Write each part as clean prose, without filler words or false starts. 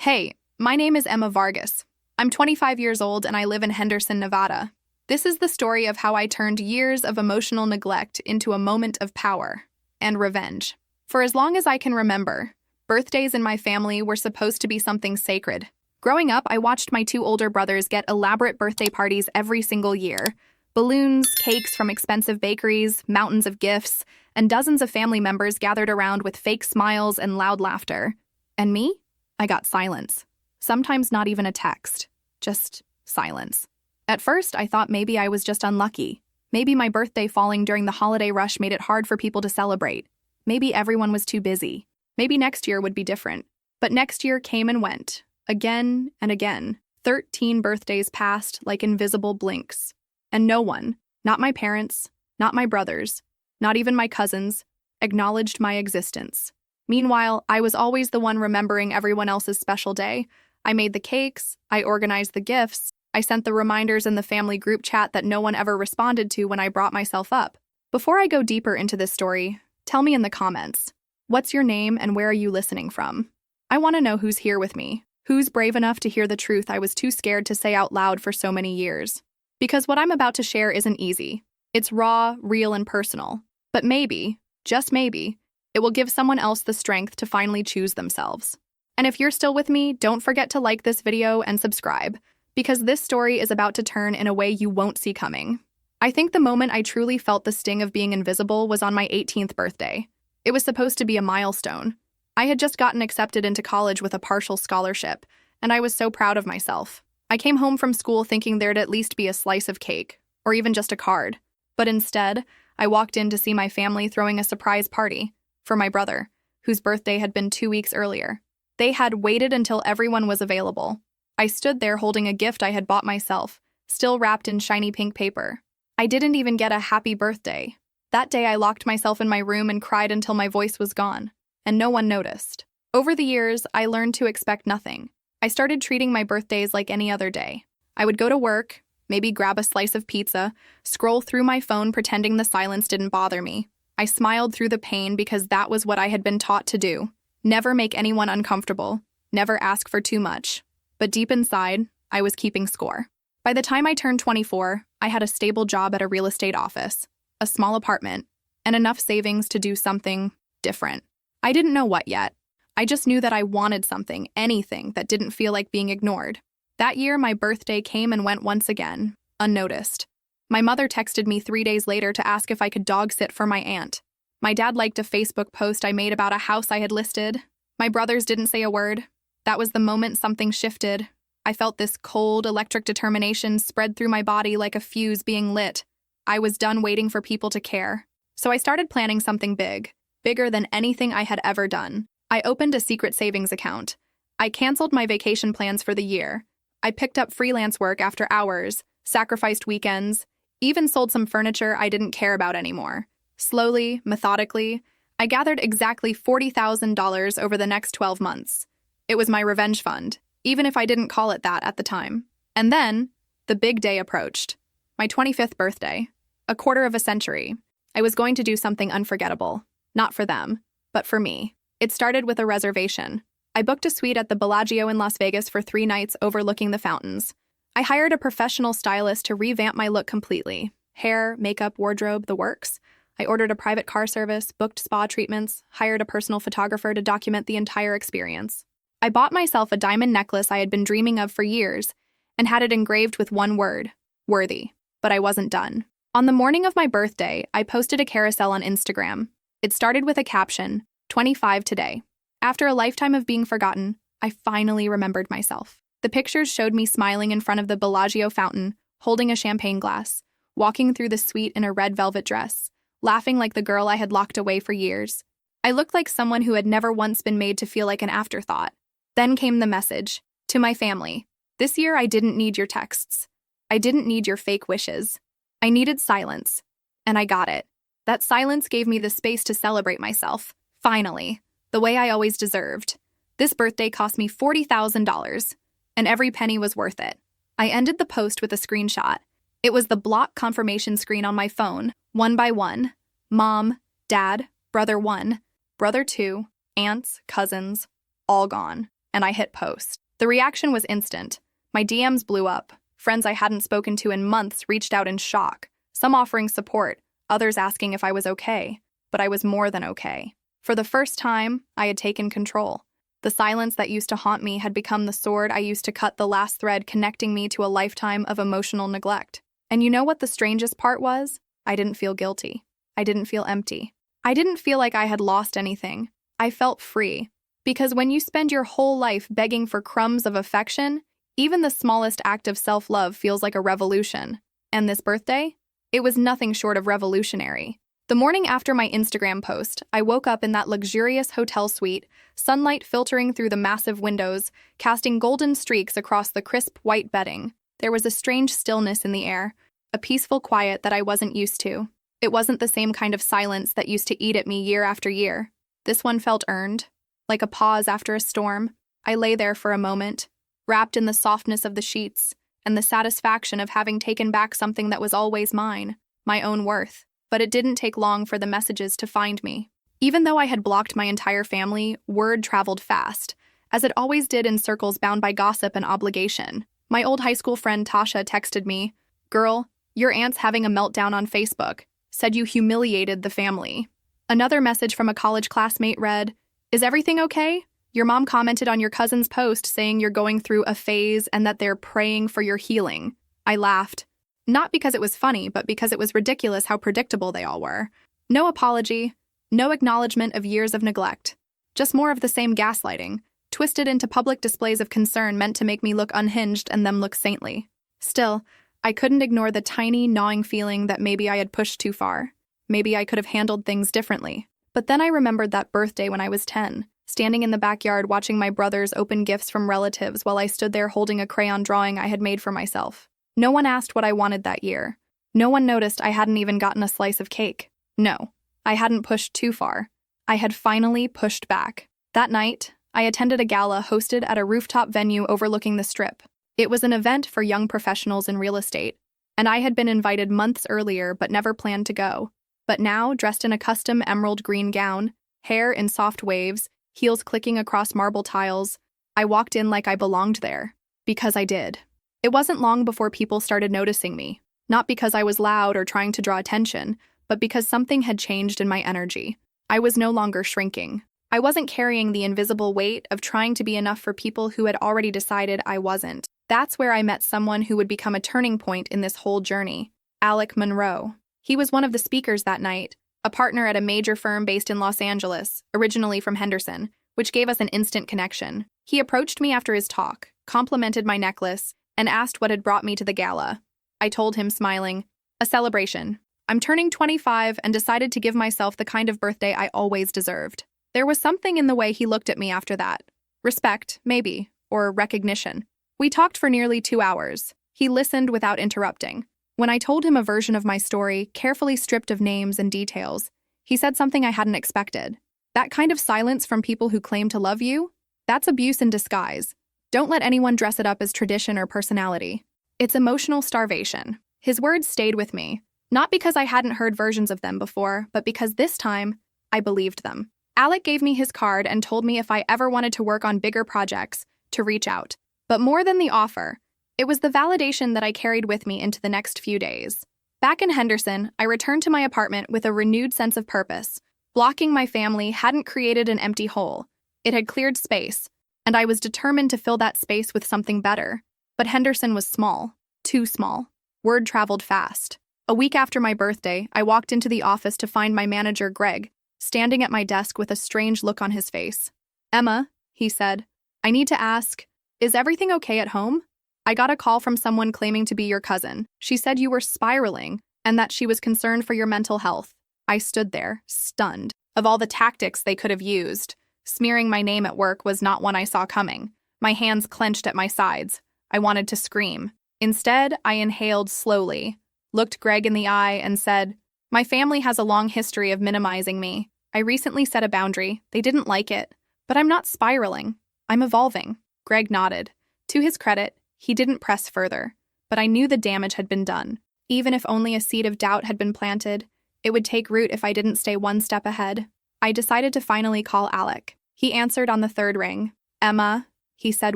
Hey, my name is Emma Vargas. I'm 25 years old and I live in Henderson, Nevada. This is the story of how I turned years of emotional neglect into a moment of power and revenge. For as long as I can remember, birthdays in my family were supposed to be something sacred. Growing up, I watched my two older brothers get elaborate birthday parties every single year. Balloons, cakes from expensive bakeries, mountains of gifts, and dozens of family members gathered around with fake smiles and loud laughter. And me? I got silence. Sometimes not even a text. Just silence. At first, I thought maybe I was just unlucky. Maybe my birthday falling during the holiday rush made it hard for people to celebrate. Maybe everyone was too busy. Maybe next year would be different. But next year came and went. Again and again. 13 birthdays passed like invisible blinks. And no one, not my parents, not my brothers, not even my cousins, acknowledged my existence. Meanwhile, I was always the one remembering everyone else's special day. I made the cakes, I organized the gifts, I sent the reminders in the family group chat that no one ever responded to when I brought myself up. Before I go deeper into this story, tell me in the comments, what's your name and where are you listening from? I want to know who's here with me, who's brave enough to hear the truth I was too scared to say out loud for so many years. Because what I'm about to share isn't easy. It's raw, real, and personal. But maybe, just maybe, it will give someone else the strength to finally choose themselves. And if you're still with me, don't forget to like this video and subscribe, because this story is about to turn in a way you won't see coming. I think the moment I truly felt the sting of being invisible was on my 18th birthday. It was supposed to be a milestone. I had just gotten accepted into college with a partial scholarship, and I was so proud of myself. I came home from school thinking there'd at least be a slice of cake, or even just a card. But instead, I walked in to see my family throwing a surprise party for my brother, whose birthday had been 2 weeks earlier. They had waited until everyone was available. I stood there holding a gift I had bought myself, still wrapped in shiny pink paper. I didn't even get a happy birthday. That day I locked myself in my room and cried until my voice was gone, and no one noticed. Over the years, I learned to expect nothing. I started treating my birthdays like any other day. I would go to work, maybe grab a slice of pizza, scroll through my phone pretending the silence didn't bother me. I smiled through the pain because that was what I had been taught to do. Never make anyone uncomfortable, never ask for too much. But deep inside, I was keeping score. By the time I turned 24, I had a stable job at a real estate office, a small apartment, and enough savings to do something different. I didn't know what yet. I just knew that I wanted something, anything that didn't feel like being ignored. That year, my birthday came and went once again, unnoticed. My mother texted me 3 days later to ask if I could dog sit for my aunt. My dad liked a Facebook post I made about a house I had listed. My brothers didn't say a word. That was the moment something shifted. I felt this cold, electric determination spread through my body like a fuse being lit. I was done waiting for people to care. So I started planning something big, bigger than anything I had ever done. I opened a secret savings account. I canceled my vacation plans for the year. I picked up freelance work after hours, sacrificed weekends, even sold some furniture I didn't care about anymore. Slowly, methodically, I gathered exactly $40,000 over the next 12 months. It was my revenge fund, even if I didn't call it that at the time. And then, the big day approached. My 25th birthday. A quarter of a century. I was going to do something unforgettable. Not for them, but for me. It started with a reservation. I booked a suite at the Bellagio in Las Vegas for 3 nights overlooking the fountains. I hired a professional stylist to revamp my look completely. Hair, makeup, wardrobe, the works. I ordered a private car service, booked spa treatments, hired a personal photographer to document the entire experience. I bought myself a diamond necklace I had been dreaming of for years and had it engraved with one word, worthy. But I wasn't done. On the morning of my birthday, I posted a carousel on Instagram. It started with a caption, 25 today. After a lifetime of being forgotten, I finally remembered myself. The pictures showed me smiling in front of the Bellagio fountain, holding a champagne glass, walking through the suite in a red velvet dress, laughing like the girl I had locked away for years. I looked like someone who had never once been made to feel like an afterthought. Then came the message. To my family. This year I didn't need your texts. I didn't need your fake wishes. I needed silence. And I got it. That silence gave me the space to celebrate myself. Finally. The way I always deserved. This birthday cost me $40,000. And every penny was worth it. I ended the post with a screenshot. It was the block confirmation screen on my phone, one by one. Mom, Dad, Brother 1, Brother 2, aunts, cousins, all gone. and I hit post. The reaction was instant. My DMs blew up. Friends I hadn't spoken to in months reached out in shock, some offering support, others asking if I was okay. But I was more than okay. For the first time, I had taken control. The silence that used to haunt me had become the sword I used to cut the last thread connecting me to a lifetime of emotional neglect. And you know what the strangest part was? I didn't feel guilty. I didn't feel empty. I didn't feel like I had lost anything. I felt free. Because when you spend your whole life begging for crumbs of affection, even the smallest act of self-love feels like a revolution. And this birthday? It was nothing short of revolutionary. The morning after my Instagram post, I woke up in that luxurious hotel suite, sunlight filtering through the massive windows, casting golden streaks across the crisp white bedding. There was a strange stillness in the air, a peaceful quiet that I wasn't used to. It wasn't the same kind of silence that used to eat at me year after year. This one felt earned, like a pause after a storm. I lay there for a moment, wrapped in the softness of the sheets and the satisfaction of having taken back something that was always mine, my own worth. But it didn't take long for the messages to find me. Even though I had blocked my entire family, word traveled fast, as it always did in circles bound by gossip and obligation. My old high school friend Tasha texted me, "Girl, your aunt's having a meltdown on Facebook. Said you humiliated the family." Another message from a college classmate read, "Is everything okay? Your mom commented on your cousin's post saying you're going through a phase and that they're praying for your healing." I laughed. Not because it was funny, but because it was ridiculous how predictable they all were. No apology, no acknowledgement of years of neglect. Just more of the same gaslighting, twisted into public displays of concern meant to make me look unhinged and them look saintly. Still, I couldn't ignore the tiny, gnawing feeling that maybe I had pushed too far. Maybe I could have handled things differently. But then I remembered that birthday when I was 10, standing in the backyard watching my brothers open gifts from relatives while I stood there holding a crayon drawing I had made for myself. No one asked what I wanted that year. No one noticed I hadn't even gotten a slice of cake. No, I hadn't pushed too far. I had finally pushed back. That night, I attended a gala hosted at a rooftop venue overlooking the Strip. It was an event for young professionals in real estate, and I had been invited months earlier but never planned to go. But now, dressed in a custom emerald green gown, hair in soft waves, heels clicking across marble tiles, I walked in like I belonged there. Because I did. It wasn't long before people started noticing me, not because I was loud or trying to draw attention, but because something had changed in my energy. I was no longer shrinking. I wasn't carrying the invisible weight of trying to be enough for people who had already decided I wasn't. That's where I met someone who would become a turning point in this whole journey, Alec Monroe. He was one of the speakers that night, a partner at a major firm based in Los Angeles, originally from Henderson, which gave us an instant connection. He approached me after his talk, complimented my necklace, and asked what had brought me to the gala. I told him, smiling, "A celebration. I'm turning 25 and decided to give myself the kind of birthday I always deserved." There was something in the way he looked at me after that. Respect, maybe, or recognition. We talked for nearly 2 hours. He listened without interrupting. When I told him a version of my story, carefully stripped of names and details, he said something I hadn't expected. That kind of silence from people who claim to love you? That's abuse in disguise. Don't let anyone dress it up as tradition or personality. It's emotional starvation. His words stayed with me, not because I hadn't heard versions of them before, but because this time, I believed them. Alec gave me his card and told me if I ever wanted to work on bigger projects, to reach out. But more than the offer, it was the validation that I carried with me into the next few days. Back in Henderson, I returned to my apartment with a renewed sense of purpose. Blocking my family hadn't created an empty hole. It had cleared space, and I was determined to fill that space with something better. But Henderson was small, too small. Word traveled fast. A week after my birthday, I walked into the office to find my manager, Greg, standing at my desk with a strange look on his face. "Emma," he said, "I need to ask, is everything okay at home? I got a call from someone claiming to be your cousin. She said you were spiraling and that she was concerned for your mental health." I stood there, stunned. Of all the tactics they could have used, smearing my name at work was not one I saw coming. My hands clenched at my sides. I wanted to scream. Instead, I inhaled slowly, looked Greg in the eye, and said, "My family has a long history of minimizing me. I recently set a boundary. They didn't like it. But I'm not spiraling. I'm evolving." Greg nodded. To his credit, he didn't press further. But I knew the damage had been done. Even if only a seed of doubt had been planted, it would take root if I didn't stay one step ahead. I decided to finally call Alec. He answered on the third ring. "Emma," he said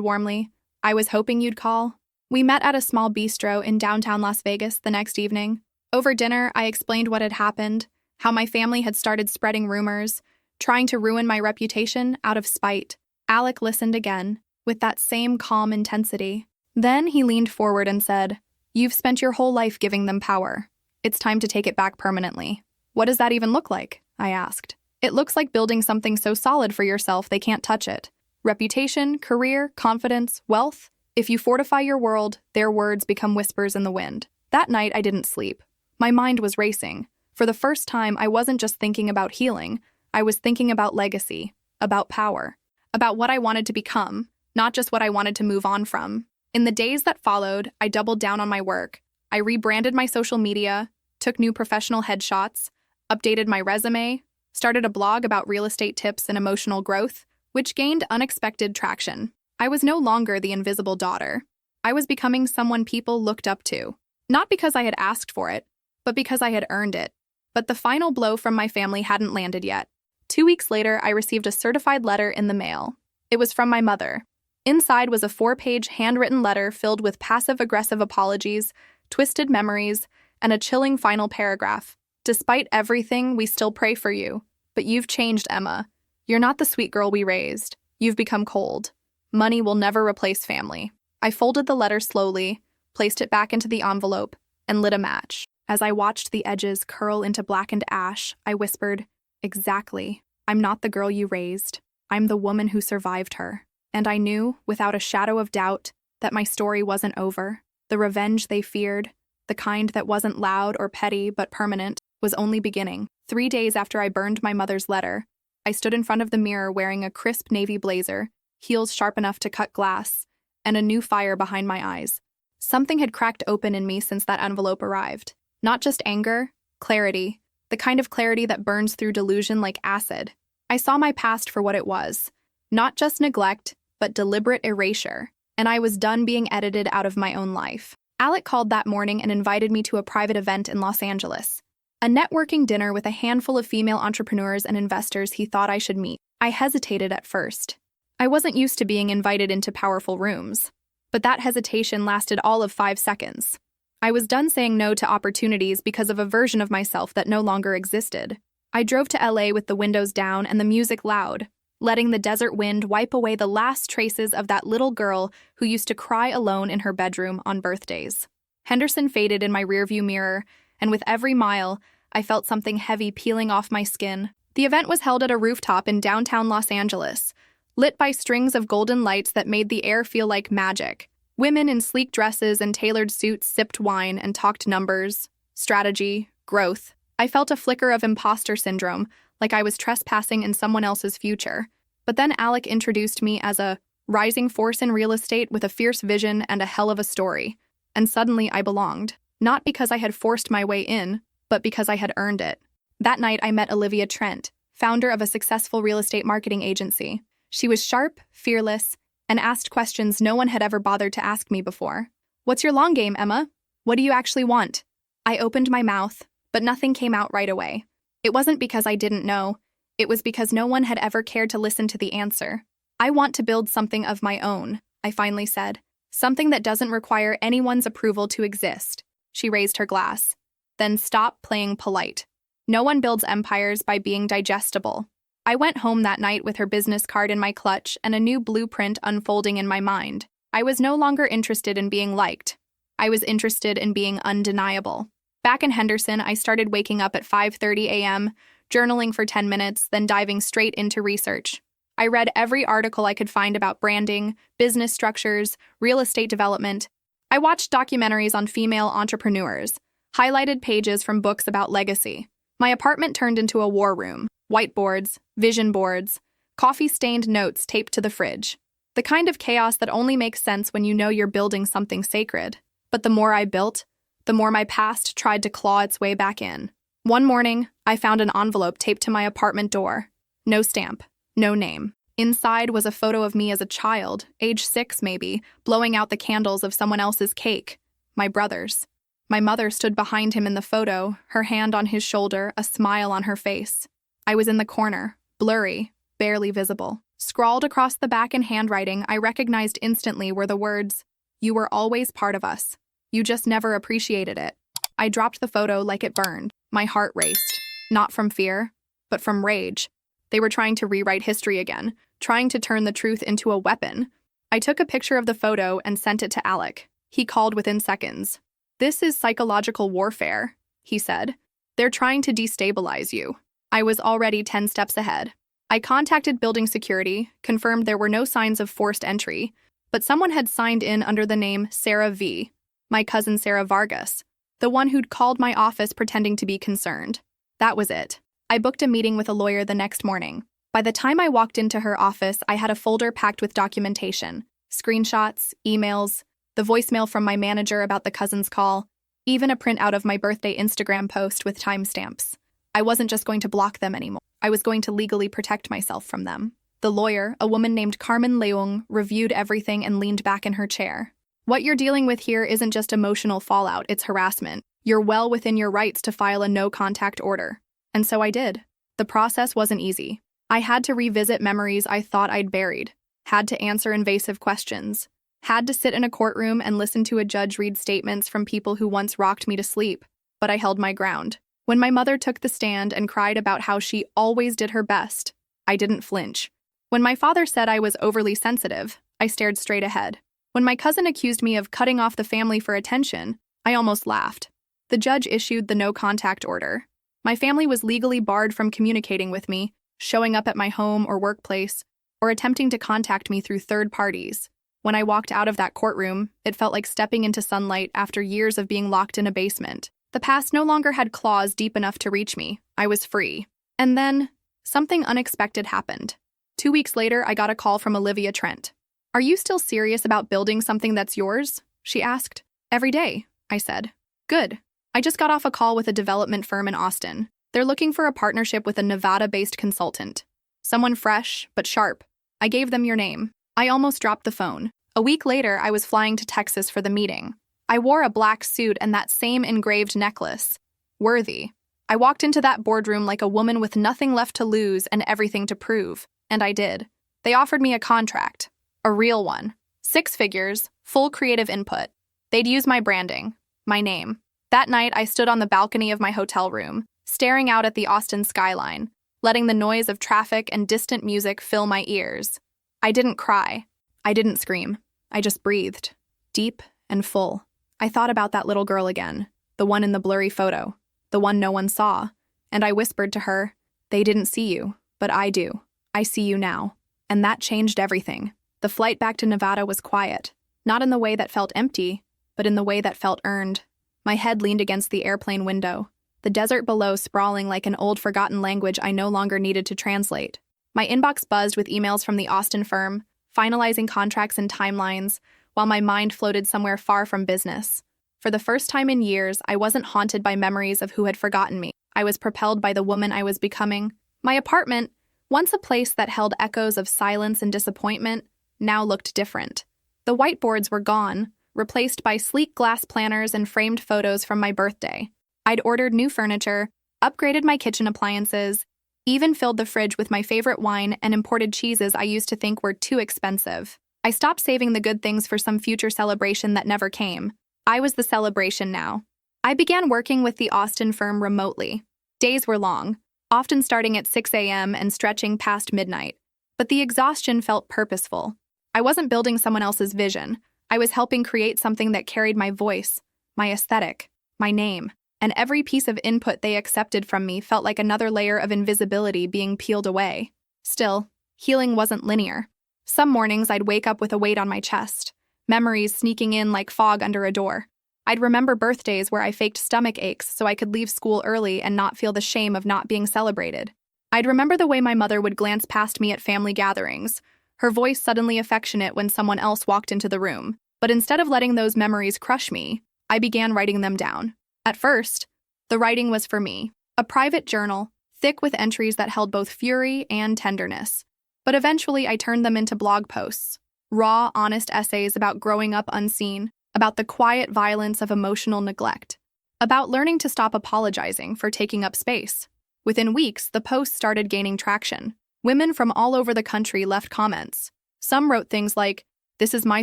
warmly. "I was hoping you'd call." We met at a small bistro in downtown Las Vegas the next evening. Over dinner, I explained what had happened, how my family had started spreading rumors, trying to ruin my reputation out of spite. Alec listened again, with that same calm intensity. Then he leaned forward and said, "You've spent your whole life giving them power. It's time to take it back permanently." "What does that even look like?" I asked. "It looks like building something so solid for yourself they can't touch it. Reputation, career, confidence, wealth. If you fortify your world, their words become whispers in the wind." That night, I didn't sleep. My mind was racing. For the first time, I wasn't just thinking about healing. I was thinking about legacy, about power, about what I wanted to become, not just what I wanted to move on from. In the days that followed, I doubled down on my work. I rebranded my social media, took new professional headshots, updated my resume, started a blog about real estate tips and emotional growth, which gained unexpected traction. I was no longer the invisible daughter. I was becoming someone people looked up to. Not because I had asked for it, but because I had earned it. But the final blow from my family hadn't landed yet. 2 weeks later, I received a certified letter in the mail. It was from my mother. Inside was a 4-page handwritten letter filled with passive-aggressive apologies, twisted memories, and a chilling final paragraph. "Despite everything, we still pray for you. But you've changed, Emma. You're not the sweet girl we raised. You've become cold. Money will never replace family." I folded the letter slowly, placed it back into the envelope, and lit a match. As I watched the edges curl into blackened ash, I whispered, "Exactly. I'm not the girl you raised. I'm the woman who survived her." And I knew, without a shadow of doubt, that my story wasn't over. The revenge they feared, the kind that wasn't loud or petty but permanent, was only beginning. 3 days after I burned my mother's letter, I stood in front of the mirror wearing a crisp navy blazer, heels sharp enough to cut glass, and a new fire behind my eyes. Something had cracked open in me since that envelope arrived. Not just anger, clarity, the kind of clarity that burns through delusion like acid. I saw my past for what it was. Not just neglect, but deliberate erasure. And I was done being edited out of my own life. Alec called that morning and invited me to a private event in Los Angeles. A networking dinner with a handful of female entrepreneurs and investors he thought I should meet. I hesitated at first. I wasn't used to being invited into powerful rooms. But that hesitation lasted all of 5 seconds. I was done saying no to opportunities because of a version of myself that no longer existed. I drove to LA with the windows down and the music loud, letting the desert wind wipe away the last traces of that little girl who used to cry alone in her bedroom on birthdays. Henderson faded in my rearview mirror, and with every mile, I felt something heavy peeling off my skin. The event was held at a rooftop in downtown Los Angeles, lit by strings of golden lights that made the air feel like magic. Women in sleek dresses and tailored suits sipped wine and talked numbers, strategy, growth. I felt a flicker of imposter syndrome, like I was trespassing in someone else's future. But then Alec introduced me as a rising force in real estate with a fierce vision and a hell of a story. And suddenly I belonged, not because I had forced my way in, but because I had earned it. That night I met Olivia Trent, founder of a successful real estate marketing agency. She was sharp, fearless, and asked questions no one had ever bothered to ask me before. "What's your long game, Emma? What do you actually want?" I opened my mouth, but nothing came out right away. It wasn't because I didn't know. It was because no one had ever cared to listen to the answer. "I want to build something of my own," I finally said. "Something that doesn't require anyone's approval to exist." She raised her glass. "Then stop playing polite. No one builds empires by being digestible." I went home that night with her business card in my clutch and a new blueprint unfolding in my mind. I was no longer interested in being liked. I was interested in being undeniable. Back in Henderson, I started waking up at 5:30 a.m., journaling for 10 minutes, then diving straight into research. I read every article I could find about branding, business structures, real estate development. I watched documentaries on female entrepreneurs, highlighted pages from books about legacy. My apartment turned into a war room. Whiteboards, vision boards, coffee-stained notes taped to the fridge. The kind of chaos that only makes sense when you know you're building something sacred. But the more I built, the more my past tried to claw its way back in. One morning, I found an envelope taped to my apartment door. No stamp, no name. Inside was a photo of me as a child, age 6 maybe, blowing out the candles of someone else's cake. My brother's. My mother stood behind him in the photo, her hand on his shoulder, a smile on her face. I was in the corner, blurry, barely visible. Scrawled across the back in handwriting I recognized instantly were the words, "You were always part of us. You just never appreciated it." I dropped the photo like it burned. My heart raced, not from fear, but from rage. They were trying to rewrite history again, trying to turn the truth into a weapon. I took a picture of the photo and sent it to Alec. He called within seconds. "This is psychological warfare," he said. "They're trying to destabilize you." I was already 10 steps ahead. I contacted building security, confirmed there were no signs of forced entry, but someone had signed in under the name Sarah V., my cousin Sarah Vargas, the one who'd called my office pretending to be concerned. That was it. I booked a meeting with a lawyer the next morning. By the time I walked into her office, I had a folder packed with documentation, screenshots, emails, the voicemail from my manager about the cousin's call, even a printout of my birthday Instagram post with timestamps. I wasn't just going to block them anymore. I was going to legally protect myself from them. The lawyer, a woman named Carmen Leung, reviewed everything and leaned back in her chair. "What you're dealing with here isn't just emotional fallout, it's harassment. You're well within your rights to file a no-contact order." And so I did. The process wasn't easy. I had to revisit memories I thought I'd buried, had to answer invasive questions, had to sit in a courtroom and listen to a judge read statements from people who once rocked me to sleep, but I held my ground. When my mother took the stand and cried about how she always did her best, I didn't flinch. When my father said I was overly sensitive, I stared straight ahead. When my cousin accused me of cutting off the family for attention, I almost laughed. The judge issued the no-contact order. My family was legally barred from communicating with me, showing up at my home or workplace, or attempting to contact me through third parties. When I walked out of that courtroom, it felt like stepping into sunlight after years of being locked in a basement. The past no longer had claws deep enough to reach me. I was free. And then, something unexpected happened. 2 weeks later, I got a call from Olivia Trent. "Are you still serious about building something that's yours?" she asked. "Every day," I said. "Good. I just got off a call with a development firm in Austin. They're looking for a partnership with a Nevada-based consultant. Someone fresh, but sharp. I gave them your name." I almost dropped the phone. A week later, I was flying to Texas for the meeting. I wore a black suit and that same engraved necklace. Worthy. I walked into that boardroom like a woman with nothing left to lose and everything to prove. And I did. They offered me a contract. A real one. 6 figures, full creative input. They'd use my branding, my name. That night, I stood on the balcony of my hotel room, staring out at the Austin skyline, letting the noise of traffic and distant music fill my ears. I didn't cry. I didn't scream. I just breathed. Deep and full. I thought about that little girl again, the one in the blurry photo, the one no one saw, and I whispered to her, "They didn't see you, but I do. I see you now." And that changed everything. The flight back to Nevada was quiet, not in the way that felt empty, but in the way that felt earned. My head leaned against the airplane window, the desert below sprawling like an old forgotten language I no longer needed to translate. My inbox buzzed with emails from the Austin firm, finalizing contracts and timelines, while my mind floated somewhere far from business. For the first time in years, I wasn't haunted by memories of who had forgotten me. I was propelled by the woman I was becoming. My apartment, once a place that held echoes of silence and disappointment, now looked different. The whiteboards were gone, replaced by sleek glass planners and framed photos from my birthday. I'd ordered new furniture, upgraded my kitchen appliances, even filled the fridge with my favorite wine and imported cheeses I used to think were too expensive. I stopped saving the good things for some future celebration that never came. I was the celebration now. I began working with the Austin firm remotely. Days were long, often starting at 6 a.m. and stretching past midnight. But the exhaustion felt purposeful. I wasn't building someone else's vision. I was helping create something that carried my voice, my aesthetic, my name. And every piece of input they accepted from me felt like another layer of invisibility being peeled away. Still, healing wasn't linear. Some mornings I'd wake up with a weight on my chest, memories sneaking in like fog under a door. I'd remember birthdays where I faked stomach aches so I could leave school early and not feel the shame of not being celebrated. I'd remember the way my mother would glance past me at family gatherings, her voice suddenly affectionate when someone else walked into the room. But instead of letting those memories crush me, I began writing them down. At first, the writing was for me, a private journal, thick with entries that held both fury and tenderness. But eventually I turned them into blog posts, raw, honest essays about growing up unseen, about the quiet violence of emotional neglect, about learning to stop apologizing for taking up space. Within weeks, the posts started gaining traction. Women from all over the country left comments. Some wrote things like, "This is my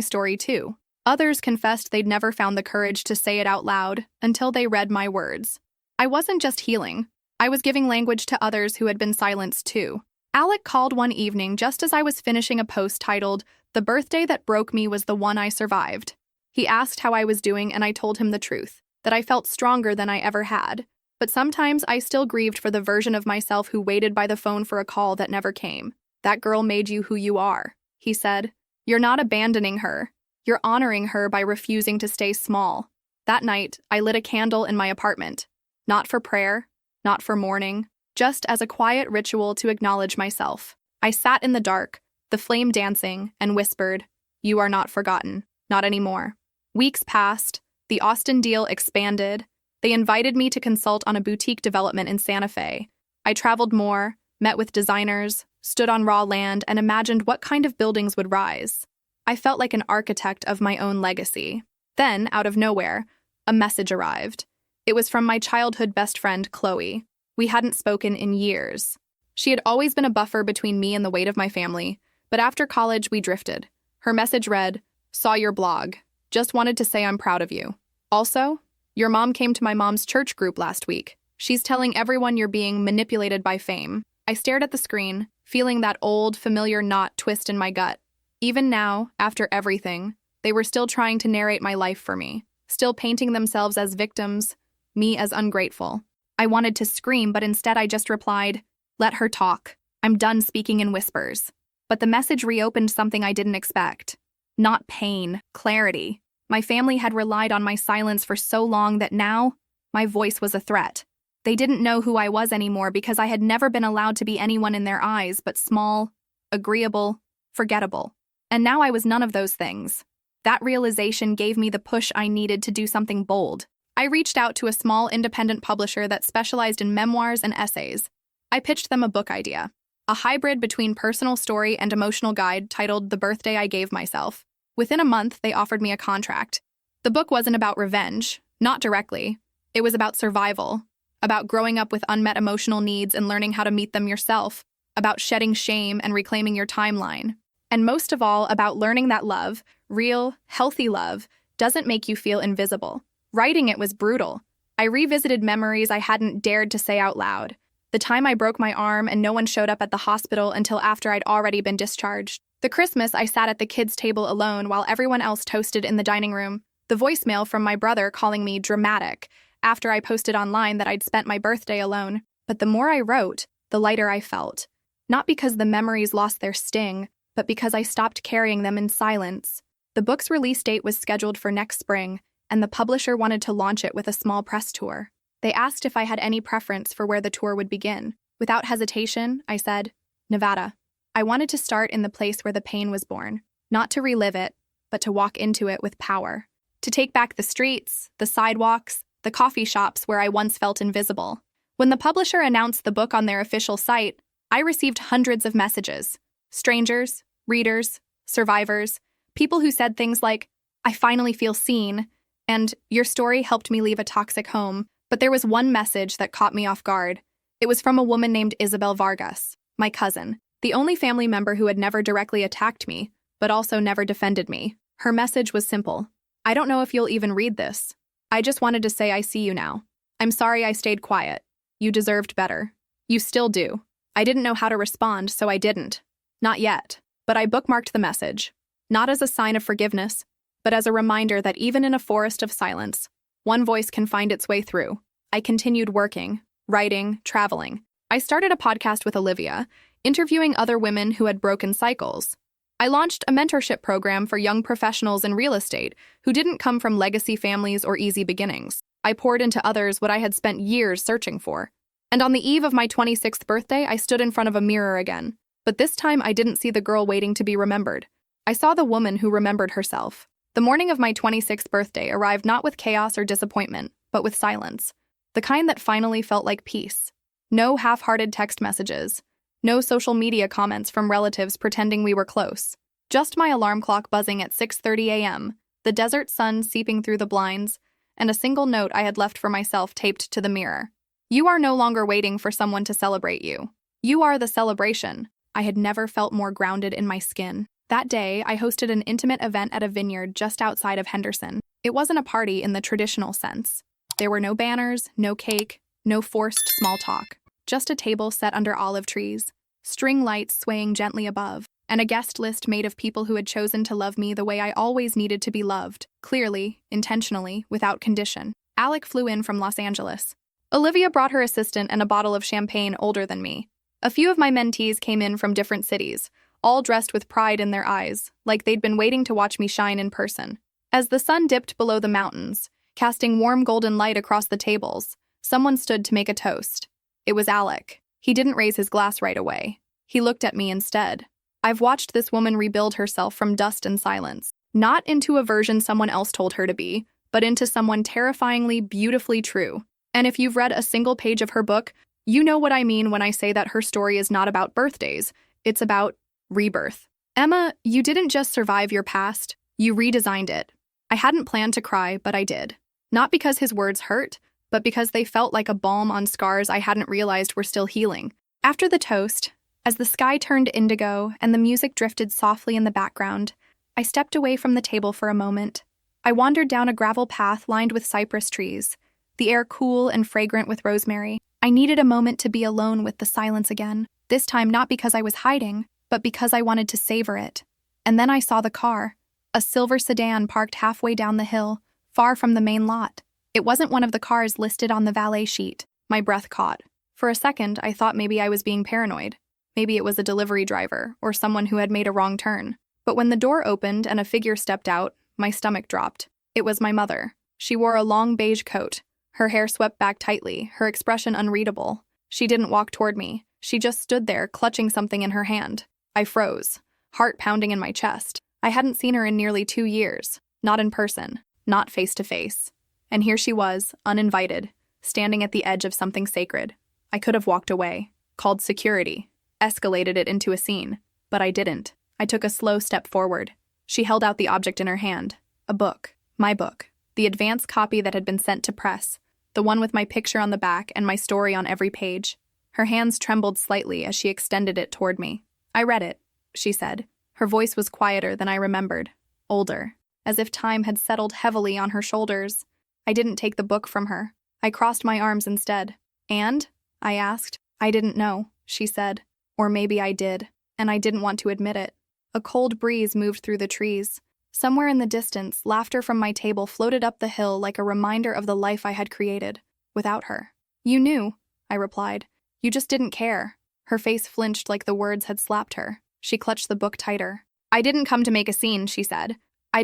story too." Others confessed they'd never found the courage to say it out loud until they read my words. I wasn't just healing. I was giving language to others who had been silenced too. Alec called one evening just as I was finishing a post titled, "The birthday that broke me was the one I survived." He asked how I was doing and I told him the truth, that I felt stronger than I ever had. But sometimes I still grieved for the version of myself who waited by the phone for a call that never came. "That girl made you who you are," he said. "You're not abandoning her. You're honoring her by refusing to stay small." That night, I lit a candle in my apartment. Not for prayer, not for mourning, just as a quiet ritual to acknowledge myself. I sat in the dark, the flame dancing, and whispered, "You are not forgotten. Not anymore." Weeks passed. The Austin deal expanded. They invited me to consult on a boutique development in Santa Fe. I traveled more, met with designers, stood on raw land, and imagined what kind of buildings would rise. I felt like an architect of my own legacy. Then, out of nowhere, a message arrived. It was from my childhood best friend, Chloe. We hadn't spoken in years. She had always been a buffer between me and the weight of my family, but after college we drifted. Her message read, "Saw your blog. Just wanted to say I'm proud of you. Also, your mom came to my mom's church group last week. She's telling everyone you're being manipulated by fame." I stared at the screen, feeling that old, familiar knot twist in my gut. Even now, after everything, they were still trying to narrate my life for me, still painting themselves as victims, me as ungrateful. I wanted to scream, but instead I just replied, "Let her talk. I'm done speaking in whispers." But the message reopened something I didn't expect. Not pain, clarity. My family had relied on my silence for so long that now, my voice was a threat. They didn't know who I was anymore because I had never been allowed to be anyone in their eyes but small, agreeable, forgettable. And now I was none of those things. That realization gave me the push I needed to do something bold. I reached out to a small independent publisher that specialized in memoirs and essays. I pitched them a book idea, a hybrid between personal story and emotional guide titled The Birthday I Gave Myself. Within a month, they offered me a contract. The book wasn't about revenge, not directly. It was about survival, about growing up with unmet emotional needs and learning how to meet them yourself, about shedding shame and reclaiming your timeline. And most of all, about learning that love, real, healthy love, doesn't make you feel invisible. Writing it was brutal. I revisited memories I hadn't dared to say out loud. The time I broke my arm and no one showed up at the hospital until after I'd already been discharged. The Christmas I sat at the kids' table alone while everyone else toasted in the dining room. The voicemail from my brother calling me dramatic after I posted online that I'd spent my birthday alone. But the more I wrote, the lighter I felt. Not because the memories lost their sting, but because I stopped carrying them in silence. The book's release date was scheduled for next spring, and the publisher wanted to launch it with a small press tour. They asked if I had any preference for where the tour would begin. Without hesitation, I said, "Nevada." I wanted to start in the place where the pain was born, not to relive it, but to walk into it with power. To take back the streets, the sidewalks, the coffee shops where I once felt invisible. When the publisher announced the book on their official site, I received hundreds of messages. Strangers, readers, survivors, people who said things like, "I finally feel seen," and "Your story helped me leave a toxic home." But there was one message that caught me off guard. It was from a woman named Isabel Vargas, my cousin, the only family member who had never directly attacked me, but also never defended me. Her message was simple. "I don't know if you'll even read this. I just wanted to say I see you now. I'm sorry I stayed quiet. You deserved better. You still do." I didn't know how to respond, so I didn't. Not yet. But I bookmarked the message. Not as a sign of forgiveness, but as a reminder that even in a forest of silence, one voice can find its way through. I continued working, writing, traveling. I started a podcast with Olivia, interviewing other women who had broken cycles. I launched a mentorship program for young professionals in real estate who didn't come from legacy families or easy beginnings. I poured into others what I had spent years searching for. And on the eve of my 26th birthday, I stood in front of a mirror again. But this time, I didn't see the girl waiting to be remembered. I saw the woman who remembered herself. The morning of my 26th birthday arrived not with chaos or disappointment, but with silence. The kind that finally felt like peace. No half-hearted text messages. No social media comments from relatives pretending we were close. Just my alarm clock buzzing at 6:30 a.m., the desert sun seeping through the blinds, and a single note I had left for myself taped to the mirror. "You are no longer waiting for someone to celebrate you. You are the celebration." I had never felt more grounded in my skin. That day, I hosted an intimate event at a vineyard just outside of Henderson. It wasn't a party in the traditional sense. There were no banners, no cake, no forced small talk. Just a table set under olive trees, string lights swaying gently above, and a guest list made of people who had chosen to love me the way I always needed to be loved, clearly, intentionally, without condition. Alec flew in from Los Angeles. Olivia brought her assistant and a bottle of champagne older than me. A few of my mentees came in from different cities, all dressed with pride in their eyes, like they'd been waiting to watch me shine in person. As the sun dipped below the mountains, casting warm golden light across the tables, someone stood to make a toast. It was Alec. He didn't raise his glass right away. He looked at me instead. I've watched this woman rebuild herself from dust and silence, not into a version someone else told her to be, but into someone terrifyingly, beautifully true. And if you've read a single page of her book, you know what I mean when I say that her story is not about birthdays. It's about rebirth. Emma, you didn't just survive your past, you redesigned it. I hadn't planned to cry, but I did. Not because his words hurt, but because they felt like a balm on scars I hadn't realized were still healing. After the toast, as the sky turned indigo and the music drifted softly in the background, I stepped away from the table for a moment. I wandered down a gravel path lined with cypress trees, the air cool and fragrant with rosemary. I needed a moment to be alone with the silence again, this time not because I was hiding, but because I wanted to savor it. And then I saw the car, a silver sedan parked halfway down the hill, far from the main lot. It wasn't one of the cars listed on the valet sheet. My breath caught. For a second, I thought maybe I was being paranoid. Maybe it was a delivery driver or someone who had made a wrong turn. But when the door opened and a figure stepped out, my stomach dropped. It was my mother. She wore a long beige coat, her hair swept back tightly, her expression unreadable. She didn't walk toward me. She just stood there, clutching something in her hand. I froze, heart pounding in my chest. I hadn't seen her in nearly 2 years, not in person, not face to face. And here she was, uninvited, standing at the edge of something sacred. I could have walked away, called security, escalated it into a scene, but I didn't. I took a slow step forward. She held out the object in her hand, a book, my book, the advance copy that had been sent to press, the one with my picture on the back and my story on every page. Her hands trembled slightly as she extended it toward me. I read it, she said. Her voice was quieter than I remembered, older, as if time had settled heavily on her shoulders. I didn't take the book from her. I crossed my arms instead. And? I asked. I didn't know, she said. Or maybe I did, and I didn't want to admit it. A cold breeze moved through the trees. Somewhere in the distance, laughter from my table floated up the hill like a reminder of the life I had created, without her. You knew, I replied. You just didn't care. Her face flinched like the words had slapped her. She clutched the book tighter. I didn't come to make a scene, she said. I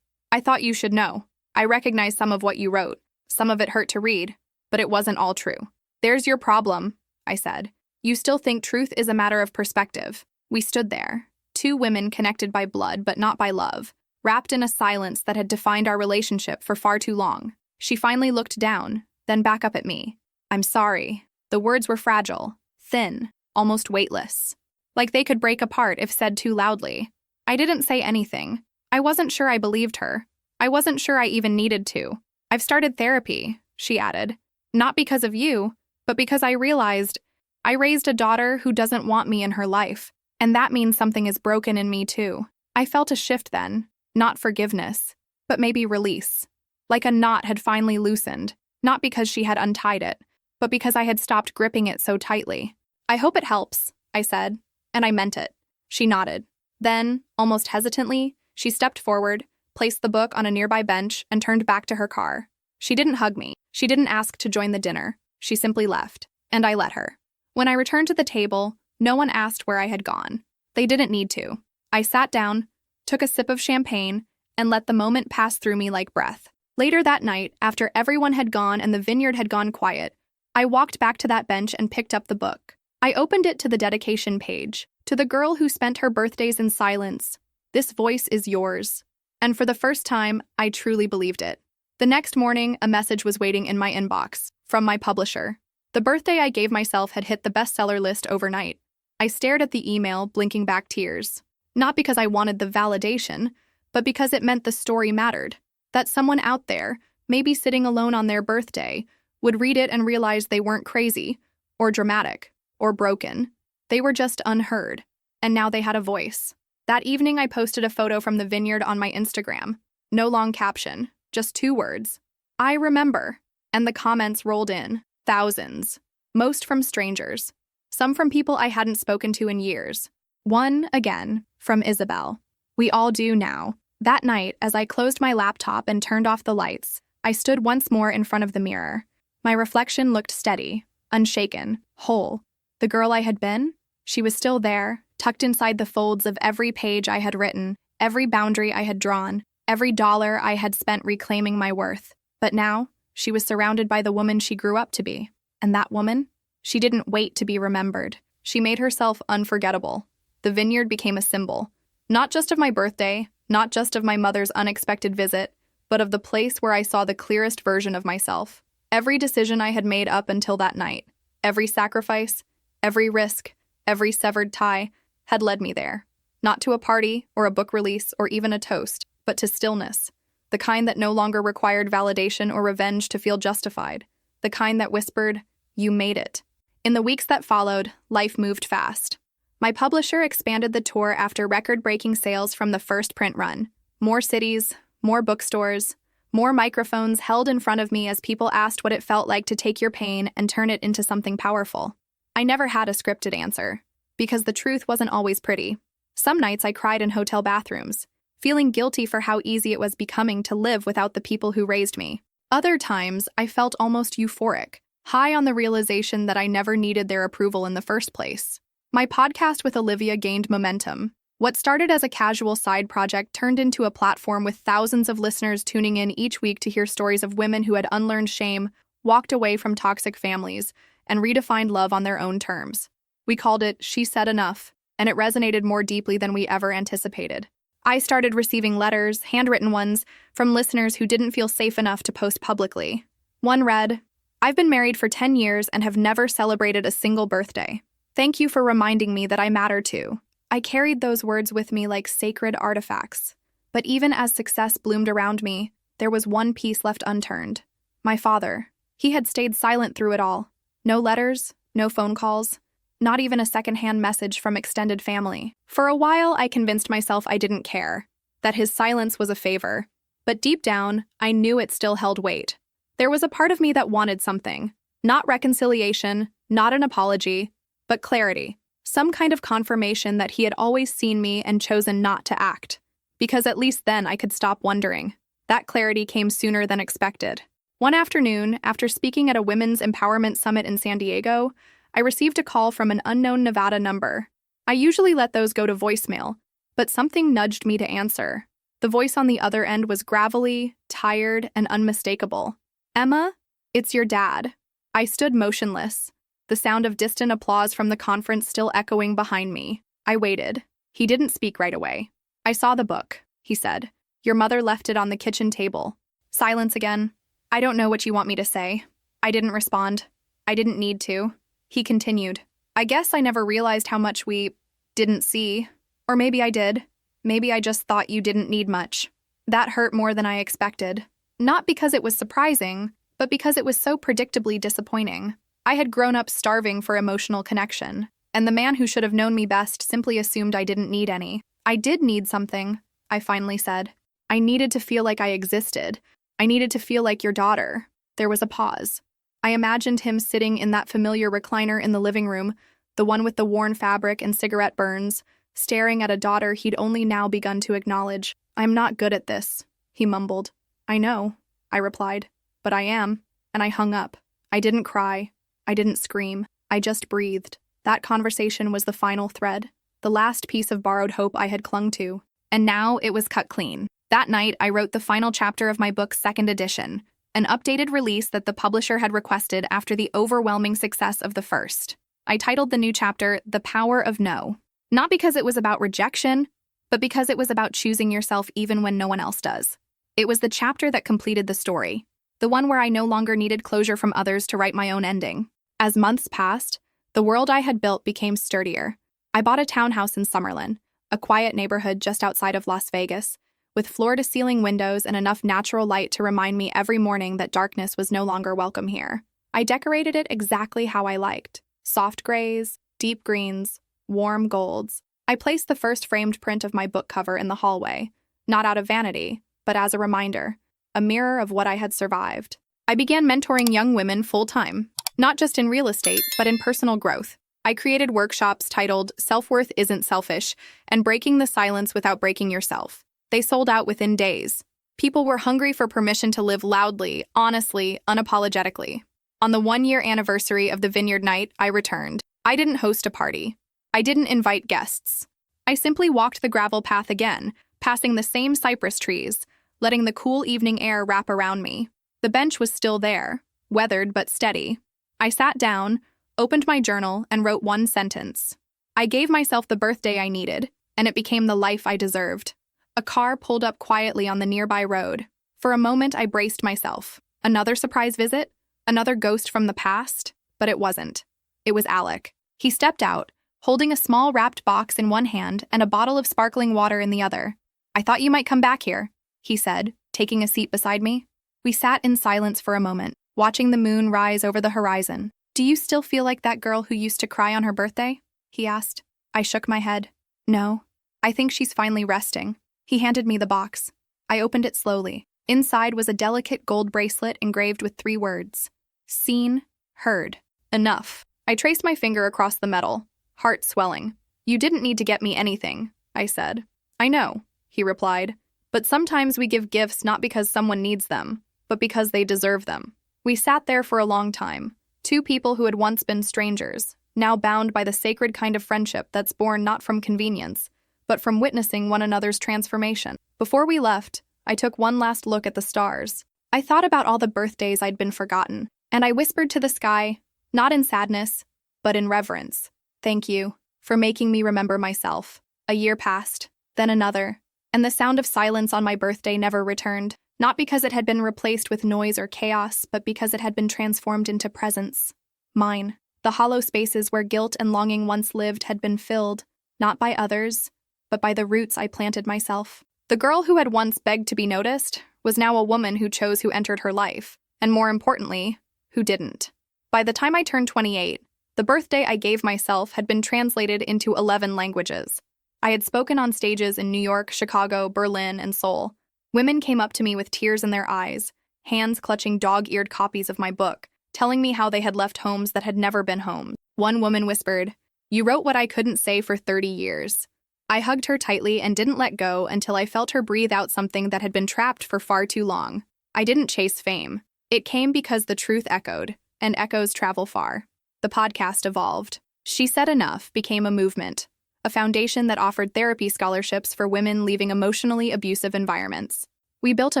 thought you should know. I recognize some of what you wrote. Some of it hurt to read, but it wasn't all true. There's your problem, I said. You still think truth is a matter of perspective. We stood there, 2 women connected by blood but not by love, wrapped in a silence that had defined our relationship for far too long. She finally looked down, then back up at me. I'm sorry. The words were fragile, thin, almost weightless. Like they could break apart if said too loudly. I didn't say anything. I wasn't sure I believed her. I wasn't sure I even needed to. I've started therapy, she added. Not because of you, but because I realized I raised a daughter who doesn't want me in her life, and that means something is broken in me too. I felt a shift then, not forgiveness, but maybe release. Like a knot had finally loosened, not because she had untied it, but because I had stopped gripping it so tightly. I hope it helps, I said, and I meant it. She nodded. Then, almost hesitantly, she stepped forward, placed the book on a nearby bench, and turned back to her car. She didn't hug me. She didn't ask to join the dinner. She simply left, and I let her. When I returned to the table, no one asked where I had gone. They didn't need to. I sat down, took a sip of champagne, and let the moment pass through me like breath. Later that night, after everyone had gone and the vineyard had gone quiet, I walked back to that bench and picked up the book. I opened it to the dedication page, to the girl who spent her birthdays in silence. This voice is yours. And for the first time, I truly believed it. The next morning, a message was waiting in my inbox, from my publisher. The birthday I gave myself had hit the bestseller list overnight. I stared at the email, blinking back tears. Not because I wanted the validation, but because it meant the story mattered. That someone out there, maybe sitting alone on their birthday, would read it and realize they weren't crazy, or dramatic, or broken. They were just unheard. and now they had a voice. That evening, I posted a photo from the vineyard on my Instagram. No long caption, just 2 words. I remember. And the comments rolled in, thousands. Most from strangers. Some from people I hadn't spoken to in years. One, again, from Isabel. We all do now. That night, as I closed my laptop and turned off the lights, I stood once more in front of the mirror. My reflection looked steady, unshaken, whole. The girl I had been? She was still there, tucked inside the folds of every page I had written, every boundary I had drawn, every dollar I had spent reclaiming my worth. But now, she was surrounded by the woman she grew up to be. And that woman? She didn't wait to be remembered. She made herself unforgettable. The vineyard became a symbol. Not just of my birthday, not just of my mother's unexpected visit, but of the place where I saw the clearest version of myself. Every decision I had made up until that night, every sacrifice, every risk, every severed tie, had led me there. Not to a party, or a book release, or even a toast, but to stillness. The kind that no longer required validation or revenge to feel justified. The kind that whispered, "You made it." In the weeks that followed, life moved fast. My publisher expanded the tour after record-breaking sales from the first print run. More cities, more bookstores, more microphones held in front of me as people asked what it felt like to take your pain and turn it into something powerful. I never had a scripted answer, because the truth wasn't always pretty. Some nights I cried in hotel bathrooms, feeling guilty for how easy it was becoming to live without the people who raised me. Other times, I felt almost euphoric, high on the realization that I never needed their approval in the first place. My podcast with Olivia gained momentum. What started as a casual side project turned into a platform with thousands of listeners tuning in each week to hear stories of women who had unlearned shame, walked away from toxic families, and redefined love on their own terms. We called it She Said Enough, and it resonated more deeply than we ever anticipated. I started receiving letters, handwritten ones, from listeners who didn't feel safe enough to post publicly. One read, "I've been married for 10 years and have never celebrated a single birthday. Thank you for reminding me that I matter too." I carried those words with me like sacred artifacts. But even as success bloomed around me, there was one piece left unturned. My father. He had stayed silent through it all. No letters, no phone calls, not even a secondhand message from extended family. For a while, I convinced myself I didn't care, that his silence was a favor. But deep down, I knew it still held weight. There was a part of me that wanted something. Not reconciliation, not an apology, but clarity. Some kind of confirmation that he had always seen me and chosen not to act. Because at least then I could stop wondering. That clarity came sooner than expected. One afternoon, after speaking at a women's empowerment summit in San Diego, I received a call from an unknown Nevada number. I usually let those go to voicemail, but something nudged me to answer. The voice on the other end was gravelly, tired, and unmistakable. "Emma, it's your dad." I stood motionless, the sound of distant applause from the conference still echoing behind me. I waited. He didn't speak right away. "I saw the book," he said. "Your mother left it on the kitchen table." Silence again. "I don't know what you want me to say." I didn't respond. I didn't need to. He continued. "I guess I never realized how much we didn't see. Or maybe I did. Maybe I just thought you didn't need much." That hurt more than I expected. Not because it was surprising, but because it was so predictably disappointing. I had grown up starving for emotional connection, and the man who should have known me best simply assumed I didn't need any. "I did need something," I finally said. "I needed to feel like I existed. I needed to feel like your daughter." There was a pause. I imagined him sitting in that familiar recliner in the living room, the one with the worn fabric and cigarette burns, staring at a daughter he'd only now begun to acknowledge. "I'm not good at this," he mumbled. "I know," I replied, "but I am," and I hung up. I didn't cry. I didn't scream. I just breathed. That conversation was the final thread, the last piece of borrowed hope I had clung to. And now it was cut clean. That night, I wrote the final chapter of my book's second edition, an updated release that the publisher had requested after the overwhelming success of the first. I titled the new chapter, "The Power of No." Not because it was about rejection, but because it was about choosing yourself even when no one else does. It was the chapter that completed the story, the one where I no longer needed closure from others to write my own ending. As months passed, the world I had built became sturdier. I bought a townhouse in Summerlin, a quiet neighborhood just outside of Las Vegas, with floor-to-ceiling windows and enough natural light to remind me every morning that darkness was no longer welcome here. I decorated it exactly how I liked. Soft grays, deep greens, warm golds. I placed the first framed print of my book cover in the hallway, not out of vanity, but as a reminder, a mirror of what I had survived. I began mentoring young women full-time, not just in real estate, but in personal growth. I created workshops titled Self-Worth Isn't Selfish and Breaking the Silence Without Breaking Yourself. They sold out within days. People were hungry for permission to live loudly, honestly, unapologetically. On the 1-year anniversary of the Vineyard Night, I returned. I didn't host a party. I didn't invite guests. I simply walked the gravel path again, passing the same cypress trees, letting the cool evening air wrap around me. The bench was still there, weathered but steady. I sat down, opened my journal, and wrote one sentence. I gave myself the birthday I needed, and it became the life I deserved. A car pulled up quietly on the nearby road. For a moment, I braced myself. Another surprise visit? Another ghost from the past? But it wasn't. It was Alec. He stepped out, holding a small wrapped box in one hand and a bottle of sparkling water in the other. "I thought you might come back here," he said, taking a seat beside me. We sat in silence for a moment, watching the moon rise over the horizon. "Do you still feel like that girl who used to cry on her birthday?" he asked. I shook my head. "No. I think she's finally resting." He handed me the box. I opened it slowly. Inside was a delicate gold bracelet engraved with 3 words. Seen, heard, enough. I traced my finger across the metal, heart swelling. "You didn't need to get me anything," I said. "I know," he replied. "But sometimes we give gifts not because someone needs them, but because they deserve them." We sat there for a long time. 2 people who had once been strangers, now bound by the sacred kind of friendship that's born not from convenience, but from witnessing one another's transformation. Before we left, I took one last look at the stars. I thought about all the birthdays I'd been forgotten, and I whispered to the sky, not in sadness, but in reverence. "Thank you for making me remember myself." A year passed, then another, and the sound of silence on my birthday never returned, not because it had been replaced with noise or chaos, but because it had been transformed into presence. Mine. The hollow spaces where guilt and longing once lived had been filled, not by others, but by the roots I planted myself. The girl who had once begged to be noticed was now a woman who chose who entered her life, and more importantly, who didn't. By the time I turned 28, the birthday I gave myself had been translated into 11 languages. I had spoken on stages in New York, Chicago, Berlin, and Seoul. Women came up to me with tears in their eyes, hands clutching dog-eared copies of my book, telling me how they had left homes that had never been homes. One woman whispered, "You wrote what I couldn't say for 30 years. I hugged her tightly and didn't let go until I felt her breathe out something that had been trapped for far too long. I didn't chase fame. It came because the truth echoed, and echoes travel far. The podcast evolved. She Said Enough became a movement, a foundation that offered therapy scholarships for women leaving emotionally abusive environments. We built a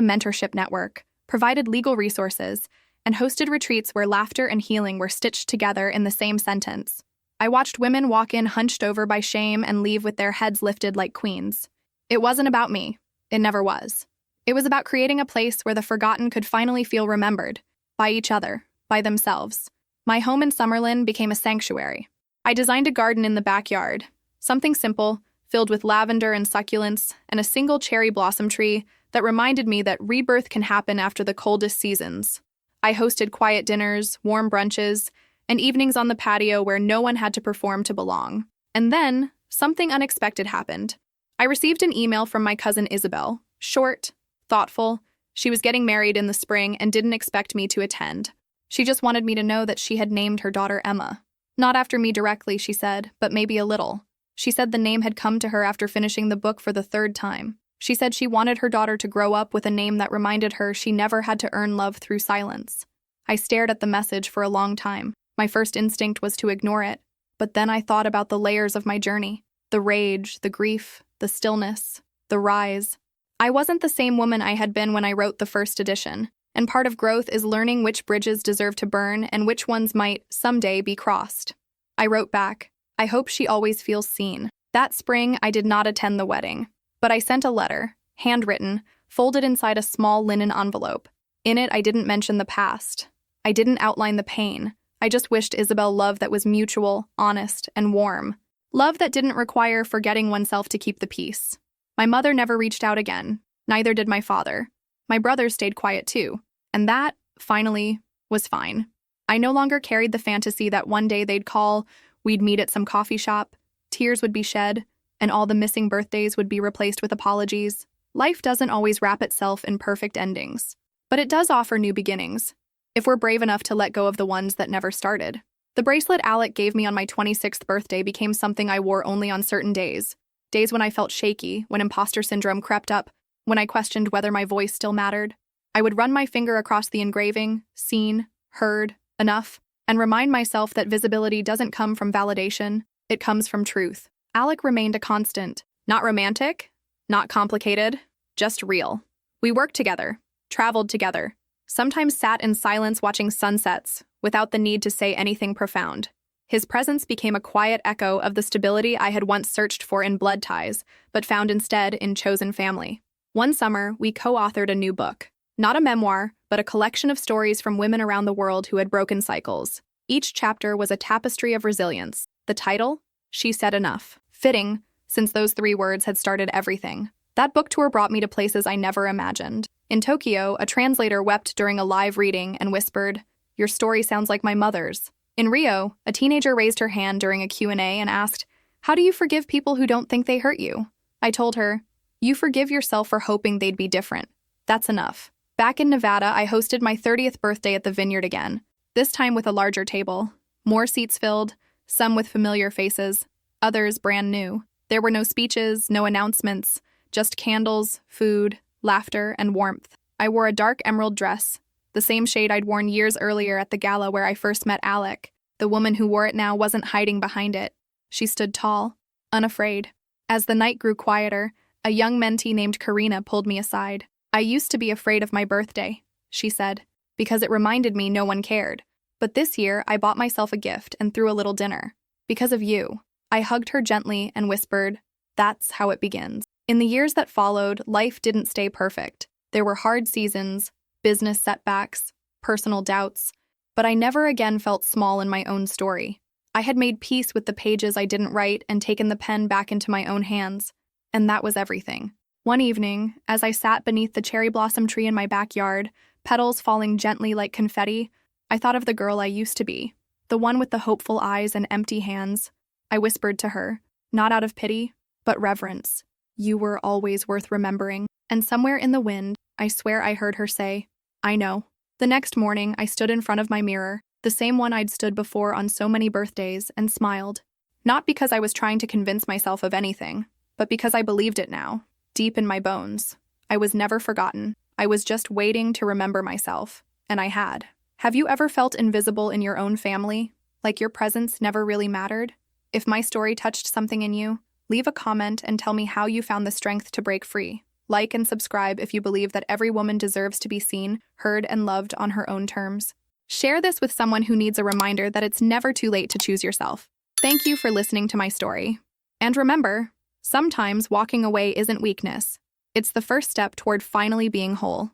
mentorship network, provided legal resources, and hosted retreats where laughter and healing were stitched together in the same sentence. I watched women walk in hunched over by shame and leave with their heads lifted like queens. It wasn't about me. It never was. It was about creating a place where the forgotten could finally feel remembered, by each other, by themselves. My home in Summerlin became a sanctuary. I designed a garden in the backyard, something simple, filled with lavender and succulents, and a single cherry blossom tree that reminded me that rebirth can happen after the coldest seasons. I hosted quiet dinners, warm brunches, and evenings on the patio where no one had to perform to belong. And then, something unexpected happened. I received an email from my cousin Isabel, short, thoughtful. She was getting married in the spring and didn't expect me to attend. She just wanted me to know that she had named her daughter Emma. Not after me directly, she said, but maybe a little. She said the name had come to her after finishing the book for the 3rd time. She said she wanted her daughter to grow up with a name that reminded her she never had to earn love through silence. I stared at the message for a long time. My first instinct was to ignore it, but then I thought about the layers of my journey. The rage, the grief, the stillness, the rise. I wasn't the same woman I had been when I wrote the first edition, and part of growth is learning which bridges deserve to burn and which ones might, someday, be crossed. I wrote back, "I hope she always feels seen." That spring, I did not attend the wedding, but I sent a letter, handwritten, folded inside a small linen envelope. In it, I didn't mention the past. I didn't outline the pain. I just wished Isabel love that was mutual, honest, and warm. Love that didn't require forgetting oneself to keep the peace. My mother never reached out again. Neither did my father. My brothers stayed quiet too. And that, finally, was fine. I no longer carried the fantasy that one day they'd call, we'd meet at some coffee shop, tears would be shed, and all the missing birthdays would be replaced with apologies. Life doesn't always wrap itself in perfect endings, but it does offer new beginnings, if we're brave enough to let go of the ones that never started. The bracelet Alec gave me on my 26th birthday became something I wore only on certain days. Days when I felt shaky, when imposter syndrome crept up, when I questioned whether my voice still mattered. I would run my finger across the engraving, seen, heard, enough, and remind myself that visibility doesn't come from validation, it comes from truth. Alec remained a constant. Not romantic, not complicated, just real. We worked together, traveled together, sometimes sat in silence watching sunsets, without the need to say anything profound. His presence became a quiet echo of the stability I had once searched for in blood ties, but found instead in chosen family. One summer, we co-authored a new book. Not a memoir, but a collection of stories from women around the world who had broken cycles. Each chapter was a tapestry of resilience. The title? She Said Enough. Fitting, since those 3 words had started everything. That book tour brought me to places I never imagined. In Tokyo, a translator wept during a live reading and whispered, "Your story sounds like my mother's." In Rio, a teenager raised her hand during a Q&A and asked, "How do you forgive people who don't think they hurt you?" I told her, "You forgive yourself for hoping they'd be different. That's enough." Back in Nevada, I hosted my 30th birthday at the Vineyard again, this time with a larger table. More seats filled, some with familiar faces, others brand new. There were no speeches, no announcements, just candles, food, laughter, and warmth. I wore a dark emerald dress, the same shade I'd worn years earlier at the gala where I first met Alec. The woman who wore it now wasn't hiding behind it. She stood tall, unafraid. As the night grew quieter, a young mentee named Karina pulled me aside. "I used to be afraid of my birthday," she said, "because it reminded me no one cared. But this year, I bought myself a gift and threw a little dinner. Because of you." I hugged her gently and whispered, "That's how it begins." In the years that followed, life didn't stay perfect. There were hard seasons, business setbacks, personal doubts, but I never again felt small in my own story. I had made peace with the pages I didn't write and taken the pen back into my own hands, and that was everything. One evening, as I sat beneath the cherry blossom tree in my backyard, petals falling gently like confetti, I thought of the girl I used to be, the one with the hopeful eyes and empty hands. I whispered to her, not out of pity, but reverence, "You were always worth remembering." And somewhere in the wind, I swear I heard her say, "I know." The next morning, I stood in front of my mirror, the same one I'd stood before on so many birthdays, and smiled. Not because I was trying to convince myself of anything, but because I believed it now, deep in my bones. I was never forgotten. I was just waiting to remember myself, and I had. Have you ever felt invisible in your own family? Like your presence never really mattered? If my story touched something in you, leave a comment and tell me how you found the strength to break free. Like and subscribe if you believe that every woman deserves to be seen, heard, and loved on her own terms. Share this with someone who needs a reminder that it's never too late to choose yourself. Thank you for listening to my story. And remember, sometimes walking away isn't weakness. It's the first step toward finally being whole.